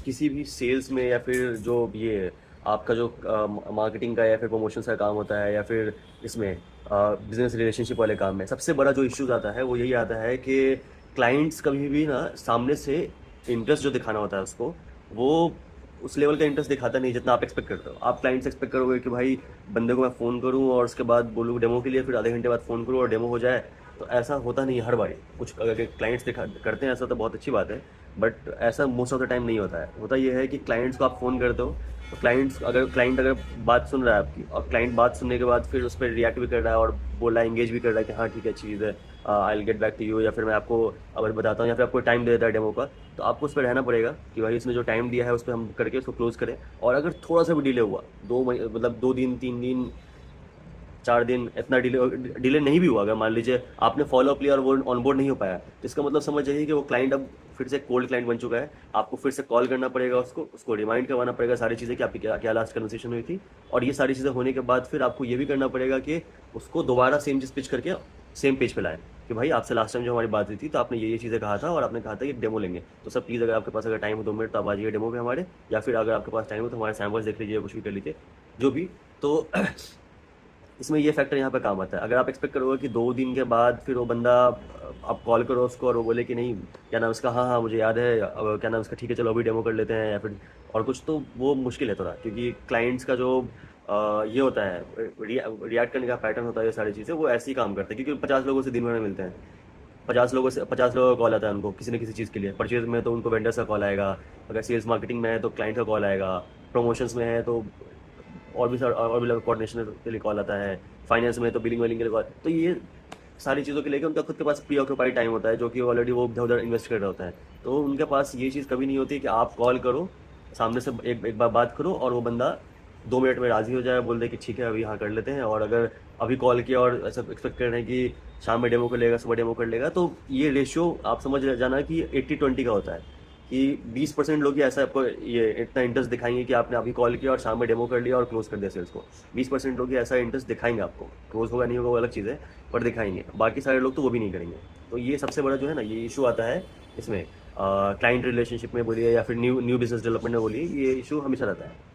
किसी भी सेल्स में या फिर जो ये आपका जो मार्केटिंग का या फिर प्रमोशन का काम होता है या फिर इसमें बिजनेस रिलेशनशिप वाले काम में सबसे बड़ा जो इश्यूज आता है वो यही आता है कि क्लाइंट्स कभी भी ना सामने से इंटरेस्ट जो दिखाना होता है उसको वो उस लेवल का इंटरेस्ट दिखाता नहीं जितना आप एक्सपेक्ट करते हो। आप क्लाइंट से एक्सपेक्ट करोगे कि भाई बंदे को मैं फ़ोन करूं और उसके बाद बोलूँ डेमो के लिए, फिर आधे घंटे बाद फ़ोन करूं और डेमो हो जाए। तो ऐसा होता नहीं है हर बारी। कुछ अगर क्लाइंट्स दिखा करते हैं ऐसा तो बहुत अच्छी बात है, बट ऐसा मोस्ट ऑफ द टाइम नहीं होता है। होता ये है कि क्लाइंट्स को आप फ़ोन करते हो तो क्लाइंट अगर बात सुन रहा है आपकी और क्लाइंट बात सुनने के बाद फिर उस पर रिएक्ट भी कर रहा है और बोल रहा है, इंगेज भी कर रहा है कि हाँ ठीक है चीज़ है, I will get back to you, या फिर मैं आपको अगर बताता हूँ या फिर आपको टाइम दे देता है डेमो का, तो आपको उस पर रहना पड़ेगा कि भाई इसने जो टाइम दिया है उस पर हम करके उसको क्लोज करें। और अगर थोड़ा सा भी डिले हुआ, मतलब 2 दिन 3 दिन 4 दिन, इतना डिले डिले नहीं भी हुआ, अगर मान लीजिए आपने फॉलो अप लिया और वो ऑनबोर्ड नहीं हो पाया, तो इसका मतलब समझ जाइए कि वो क्लाइंट अब फिर से कोल्ड क्लाइंट बन चुका है। आपको फिर से कॉल करना पड़ेगा, उसको रिमाइंड करवाना पड़ेगा सारी चीज़ें कि आपकी क्या क्या लास्ट कन्वर्सेशन हुई थी। और ये सारी चीज़ें होने के बाद फिर आपको ये भी करना पड़ेगा कि उसको दोबारा सेम चीज़ पिच करके सेम पेज पे लाएं कि भाई आपसे लास्ट टाइम जो हमारी बात हुई थी तो आपने ये चीज़ें कहा था और आपने कहा था कि डेमो लेंगे, तो सब प्लीज़ अगर आपके पास अगर टाइम हो 2 मिनट तो आप आ जाइए डेमो पे हमारे, या फिर अगर आपके पास टाइम हो तो हमारे सैम्पल्स देख लीजिए, कुछ भी कर लीजिए जो भी। तो इसमें ये फैक्टर यहाँ पे काम आता है। अगर आप एक्सपेक्ट करोगे कि 2 दिन के बाद फिर वो बंदा, आप कॉल करो उसको और वो बोले कि नहीं क्या नाम इसका, हाँ हाँ मुझे याद है, क्या नाम इसका, ठीक है चलो अभी डेमो कर लेते हैं या फिर और कुछ, तो वो मुश्किल है थोड़ा, क्योंकि क्लाइंट्स का जो ये होता है रिएक्ट करने का पैटर्न होता है, ये सारी चीज़ें वो ऐसे ही काम करते हैं, क्योंकि 50 लोगों से दिन भर में मिलते हैं। 50 लोगों का कॉल आता है उनको किसी न किसी चीज़ के लिए। परचेज में तो उनको वेंडर्स का कॉल आएगा, अगर सेल्स मार्केटिंग में है तो क्लाइंट का कॉल आएगा, प्रमोशंस में है तो और भी कोऑर्डिनेशन के लिए कॉल आता है, फाइनेंस में तो बिलिंग वेलिंग के लिए कॉल। तो ये सारी चीज़ों के लेकर उनका खुद के पास प्री ऑक्यूपाइड टाइम होता है, जो कि ऑलरेडी वो इधर उधर इन्वेस्ट कर रहा होता है। तो उनके पास ये चीज़ कभी नहीं होती कि आप कॉल करो, सामने से एक बार बात करो और वो बंदा 2 मिनट में राज़ी हो जाए, बोल दे कि ठीक है अभी हाँ कर लेते हैं। और अगर अभी कॉल किया और ऐसा एक्सपेक्ट कर रहे हैं कि शाम में डेमो कर लेगा, सुबह डेमो कर लेगा, तो ये रेशियो आप समझ जाना कि 80-20 का होता है, कि 20% लोग ही ऐसा आपको ये इतना इंटरेस्ट दिखाएंगे कि आपने अभी कॉल किया और शाम में डेमो कर लिया और क्लोज कर दिया सेल्स को। 20% लोग ही ऐसा इंटरेस्ट दिखाएंगे आपको, क्लोज होगा नहीं होगा वो अलग चीज़ है, पर दिखाएंगे। बाकी सारे लोग तो वो भी नहीं करेंगे। तो ये सबसे बड़ा जो है ना ये इशू आता है इसमें, क्लाइंट रिलेशनशिप में बोलिए या फिर न्यू न्यू बिजनेस डेवलपमेंट में बोलिए, ये इशू हमेशा रहता है।